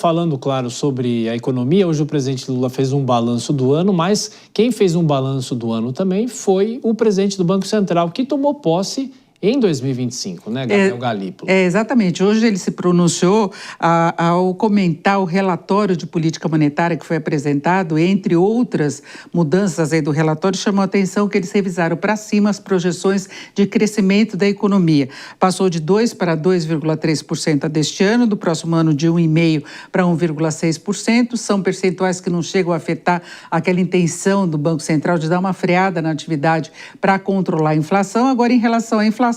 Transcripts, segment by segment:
Falando, claro, sobre a economia, hoje o presidente Lula fez um balanço do ano, mas quem fez um balanço do ano também foi o presidente do Banco Central, que tomou posse em 2025, né, Gabriel Galípolo? Exatamente. Hoje ele se pronunciou ao comentar o relatório de política monetária que foi apresentado, entre outras mudanças aí do relatório, chamou a atenção que eles revisaram para cima as projeções de crescimento da economia. Passou de 2% para 2,3% deste ano, do próximo ano de 1,5% para 1,6%. São percentuais que não chegam a afetar aquela intenção do Banco Central de dar uma freada na atividade para controlar a inflação. Agora, em relação à inflação,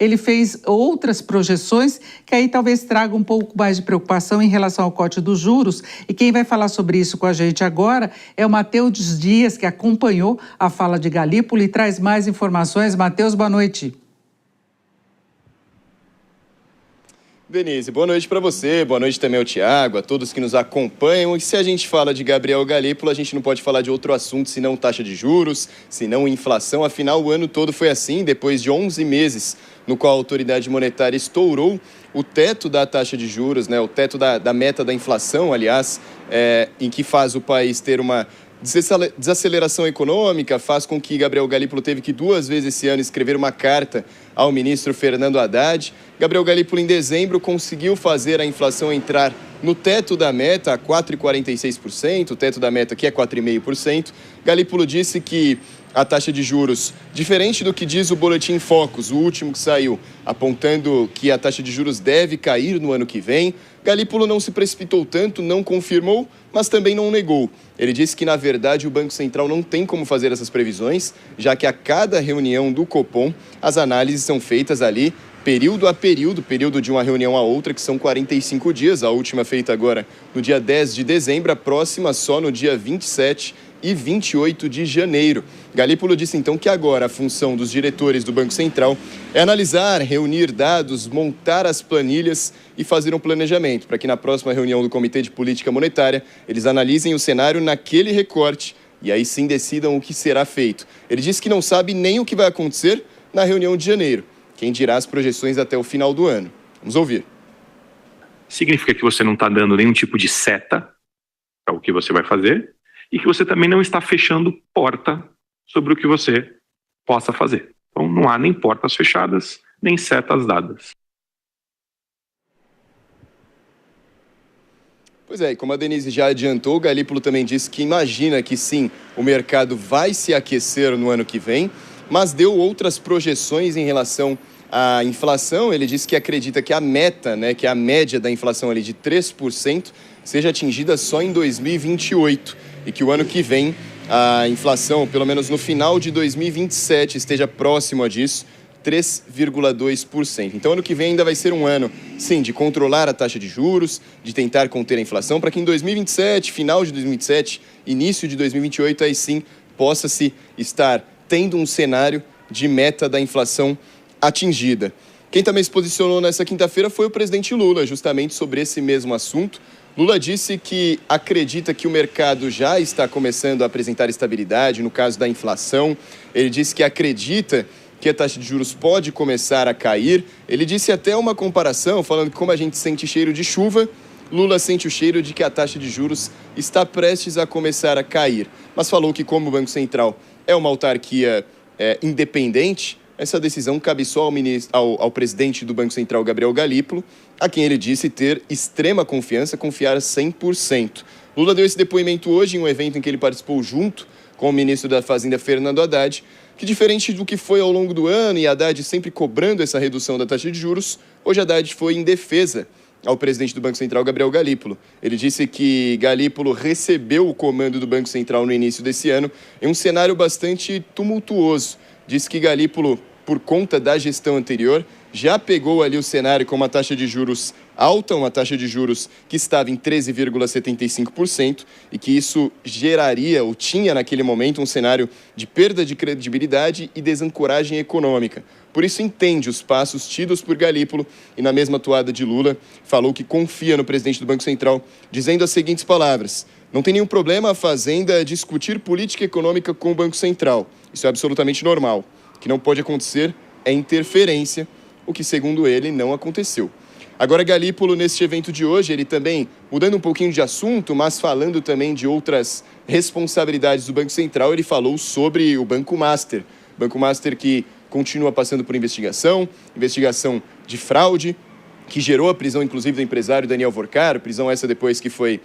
ele fez outras projeções que aí talvez tragam um pouco mais de preocupação em relação ao corte dos juros. E quem vai falar sobre isso com a gente agora é o Matheus Dias, que acompanhou a fala de Galípolo e traz mais informações. Matheus, boa noite. Denise, boa noite para você, boa noite também ao Tiago, a todos que nos acompanham. E se a gente fala de Gabriel Galípolo, a gente não pode falar de outro assunto senão taxa de juros, senão inflação. Afinal, o ano todo foi assim, depois de 11 meses no qual a autoridade monetária estourou o teto da taxa de juros, né, o teto da meta da inflação, aliás, em que faz o país ter uma desaceleração econômica, faz com que Gabriel Galípolo teve que 2 vezes esse ano escrever uma carta ao ministro Fernando Haddad. Gabriel Galípolo, em dezembro, conseguiu fazer a inflação entrar no teto da meta, a 4,46%, o teto da meta que é 4,5%. Galípolo disse que a taxa de juros, diferente do que diz o Boletim Focus, o último que saiu, apontando que a taxa de juros deve cair no ano que vem, Galípolo não se precipitou tanto, não confirmou, mas também não negou. Ele disse que, na verdade, o Banco Central não tem como fazer essas previsões, já que a cada reunião do Copom, as análises são feitas ali período a período de uma reunião a outra, que são 45 dias, a última feita agora no dia 10 de dezembro, a próxima só no dia 27 e 28 de janeiro. Galípolo disse então que agora a função dos diretores do Banco Central é analisar, reunir dados, montar as planilhas e fazer um planejamento, para que na próxima reunião do Comitê de Política Monetária eles analisem o cenário naquele recorte e aí sim decidam o que será feito. Ele disse que não sabe nem o que vai acontecer na reunião de janeiro. Quem dirá as projeções até o final do ano. Vamos ouvir. Significa que você não está dando nenhum tipo de seta para o que você vai fazer e que você também não está fechando porta sobre o que você possa fazer. Então não há nem portas fechadas, nem setas dadas. Pois é, e como a Denise já adiantou, o Galípolo também disse que imagina que sim, o mercado vai se aquecer no ano que vem, mas deu outras projeções em relação à inflação. Ele disse que acredita que a meta, né, que é a média da inflação ali de 3%, seja atingida só em 2028 e que o ano que vem a inflação, pelo menos no final de 2027, esteja próximo disso, 3,2%. Então, ano que vem ainda vai ser um ano, sim, de controlar a taxa de juros, de tentar conter a inflação, para que em 2027, final de 2027, início de 2028, aí sim, possa-se estar tendo um cenário de meta da inflação atingida. Quem também se posicionou nessa quinta-feira foi o presidente Lula, justamente sobre esse mesmo assunto. Lula disse que acredita que o mercado já está começando a apresentar estabilidade no caso da inflação. Ele disse que acredita que a taxa de juros pode começar a cair. Ele disse até uma comparação, falando que como a gente sente cheiro de chuva, Lula sente o cheiro de que a taxa de juros está prestes a começar a cair. Mas falou que como o Banco Central é uma autarquia independente, essa decisão cabe só ao presidente do Banco Central, Gabriel Galípolo, a quem ele disse ter extrema confiança, confiar 100%. Lula deu esse depoimento hoje em um evento em que ele participou junto com o ministro da Fazenda, Fernando Haddad, que diferente do que foi ao longo do ano, e Haddad sempre cobrando essa redução da taxa de juros, hoje Haddad foi em defesa ao presidente do Banco Central, Gabriel Galípolo. Ele disse que Galípolo recebeu o comando do Banco Central no início desse ano em um cenário bastante tumultuoso. Disse que Galípolo, por conta da gestão anterior, já pegou ali o cenário com uma taxa de juros alta, uma taxa de juros que estava em 13,75% e que isso geraria, ou tinha naquele momento, um cenário de perda de credibilidade e desancoragem econômica. Por isso entende os passos tidos por Galípolo e na mesma toada de Lula falou que confia no presidente do Banco Central, dizendo as seguintes palavras: não tem nenhum problema a Fazenda discutir política econômica com o Banco Central. Isso é absolutamente normal. O que não pode acontecer é interferência, o que, segundo ele, não aconteceu. Agora, Galípolo, neste evento de hoje, ele também, mudando um pouquinho de assunto, mas falando também de outras responsabilidades do Banco Central, ele falou sobre o Banco Master. Banco Master que continua passando por investigação de fraude, que gerou a prisão, inclusive, do empresário Daniel Vorcar, prisão essa depois que foi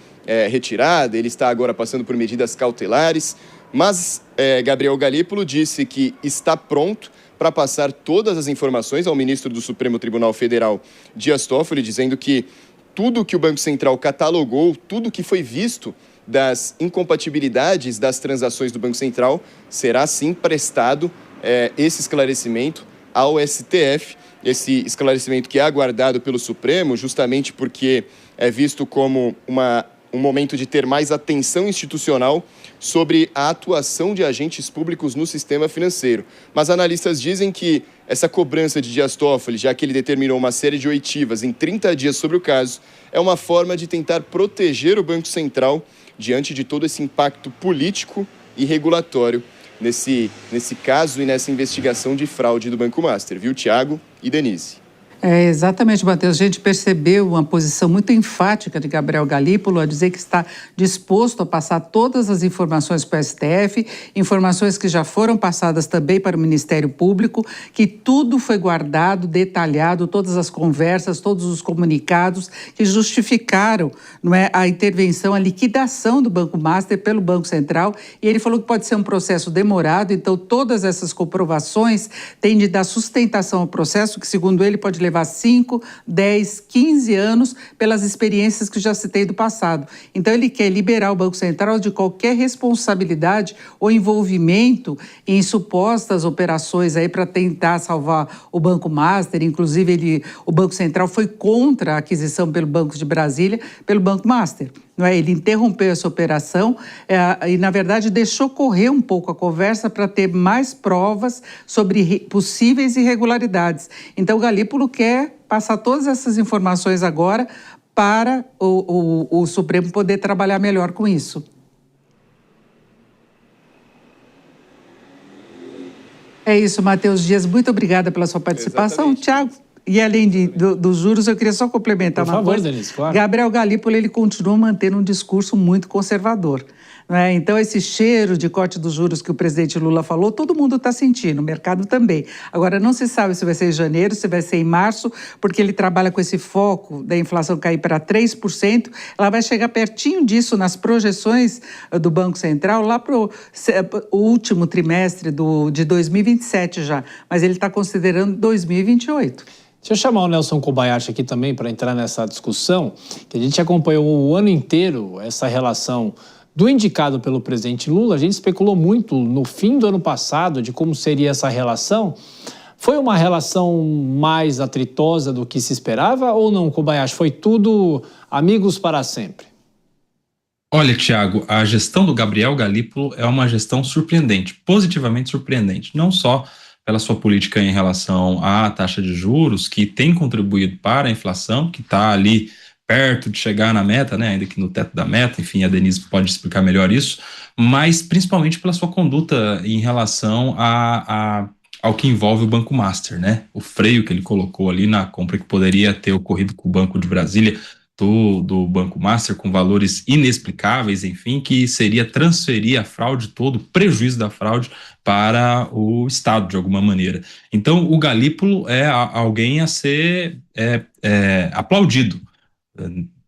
retirada, ele está agora passando por medidas cautelares, mas Gabriel Galípolo disse que está pronto para passar todas as informações ao ministro do Supremo Tribunal Federal, Dias Toffoli, dizendo que tudo que o Banco Central catalogou, tudo que foi visto das incompatibilidades das transações do Banco Central, será sim prestado esse esclarecimento ao STF, esse esclarecimento que é aguardado pelo Supremo, justamente porque é visto como um momento de ter mais atenção institucional sobre a atuação de agentes públicos no sistema financeiro. Mas analistas dizem que essa cobrança de Dias Toffoli, já que ele determinou uma série de oitivas em 30 dias sobre o caso, é uma forma de tentar proteger o Banco Central diante de todo esse impacto político e regulatório nesse caso e nessa investigação de fraude do Banco Master. Viu, Tiago e Denise? Exatamente, Matheus. A gente percebeu uma posição muito enfática de Gabriel Galípolo a dizer que está disposto a passar todas as informações para o STF, informações que já foram passadas também para o Ministério Público, que tudo foi guardado, detalhado, todas as conversas, todos os comunicados que justificaram, não é, a intervenção, a liquidação do Banco Master pelo Banco Central. E ele falou que pode ser um processo demorado, então todas essas comprovações têm de dar sustentação ao processo, que segundo ele pode levar 5, 10, 15 anos pelas experiências que já citei do passado. Então, ele quer liberar o Banco Central de qualquer responsabilidade ou envolvimento em supostas operações aí para tentar salvar o Banco Master. Inclusive, o Banco Central foi contra a aquisição pelo Banco de Brasília, pelo Banco Master. Não é? Ele interrompeu essa operação e, na verdade, deixou correr um pouco a conversa para ter mais provas sobre possíveis irregularidades. Então, o Galípolo quer passar todas essas informações agora para o Supremo poder trabalhar melhor com isso. É isso, Matheus Dias. Muito obrigada pela sua participação. Tiago. E além dos juros, eu queria só complementar uma coisa. Denise, claro. Gabriel Galípolo, ele continua mantendo um discurso muito conservador. Né? Então, esse cheiro de corte dos juros que o presidente Lula falou, todo mundo está sentindo, o mercado também. Agora, não se sabe se vai ser em janeiro, se vai ser em março, porque ele trabalha com esse foco da inflação cair para 3%. Ela vai chegar pertinho disso nas projeções do Banco Central, lá para o último trimestre de 2027 já. Mas ele está considerando 2028. Deixa eu chamar o Nelson Kobayashi aqui também para entrar nessa discussão, que a gente acompanhou o ano inteiro essa relação do indicado pelo presidente Lula. A gente especulou muito no fim do ano passado de como seria essa relação. Foi uma relação mais atritosa do que se esperava ou não, Kobayashi? Foi tudo amigos para sempre? Olha, Tiago, a gestão do Gabriel Galípolo é uma gestão surpreendente, positivamente surpreendente, não só pela sua política em relação à taxa de juros, que tem contribuído para a inflação, que está ali perto de chegar na meta, né, ainda que no teto da meta, enfim, a Denise pode explicar melhor isso, mas principalmente pela sua conduta em relação ao que envolve o Banco Master, né, o freio que ele colocou ali na compra que poderia ter ocorrido com o Banco de Brasília, do Banco Master, com valores inexplicáveis, enfim, que seria transferir a fraude todo, o prejuízo da fraude para o Estado, de alguma maneira. Então, o Galípolo é alguém a ser aplaudido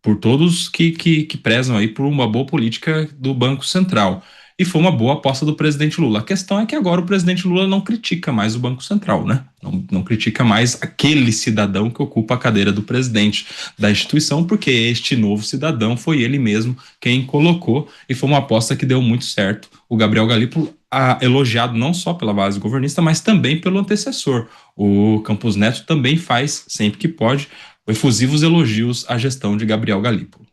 por todos que prezam aí por uma boa política do Banco Central. E foi uma boa aposta do presidente Lula. A questão é que agora o presidente Lula não critica mais o Banco Central, né? Não critica mais aquele cidadão que ocupa a cadeira do presidente da instituição, porque este novo cidadão foi ele mesmo quem colocou, e foi uma aposta que deu muito certo. O Gabriel Galípolo, elogiado não só pela base governista, mas também pelo antecessor. O Campos Neto também faz, sempre que pode, efusivos elogios à gestão de Gabriel Galípolo.